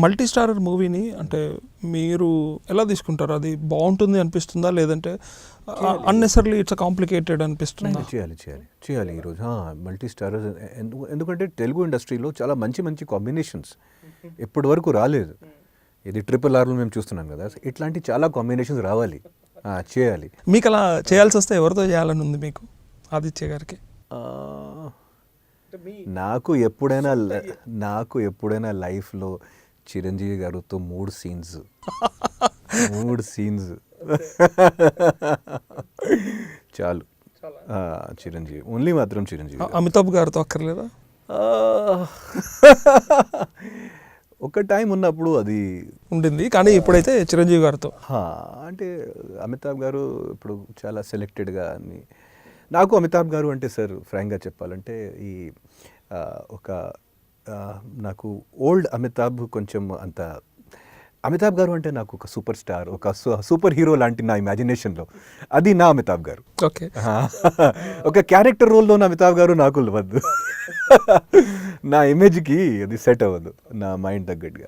Multi starrer మూవీని అంటే మీరు ఎలా తీసుకుంటారు? అది బాగుంటుంది అనిపిస్తుందా, లేదంటే అన్నెసర్లీ ఇట్స్ కాంప్లికేటెడ్ అనిపిస్తుందా? చేయాలి ఈరోజు మల్టీ స్టారర్. ఎందుకంటే తెలుగు ఇండస్ట్రీలో చాలా మంచి కాంబినేషన్స్ ఇప్పటి వరకు రాలేదు. ఇది RRRలో మేము చూస్తున్నాం కదా, ఇట్లాంటి చాలా కాంబినేషన్స్ రావాలి, చేయాలి. మీకు అలా చేయాల్సి వస్తే ఎవరితో చేయాలని ఉంది మీకు ఆదిత్య గారికి? నాకు ఎప్పుడైనా లైఫ్లో చిరంజీవి గారితో 3 సీన్స్ చాలు. చిరంజీవి ఓన్లీ, మాత్రం చిరంజీవి. అమితాబ్ గారితో అక్కర్లేదా? ఒక టైం ఉన్నప్పుడు అది ఉండింది, కానీ ఇప్పుడైతే చిరంజీవి గారితో. అంటే అమితాబ్ గారు ఇప్పుడు చాలా సెలెక్టెడ్గా అని. నాకు అమితాబ్ గారు అంటే సార్ ఫ్రాంక్గా చెప్పాలంటే నాకు ఓల్డ్ అమితాబ్ కొంచెం అంత. అమితాబ్ గారు అంటే నాకు ఒక సూపర్ స్టార్, ఒక సూపర్ హీరో లాంటి నా ఇమాజినేషన్లో అది నా అమితాబ్ గారు. ఓకే, ఒక క్యారెక్టర్ రోల్లో నా అమితాబ్ గారు నాకు వద్దు. నా ఇమేజ్కి అది సెట్ అవ్వదు నా మైండ్ తగ్గట్టుగా.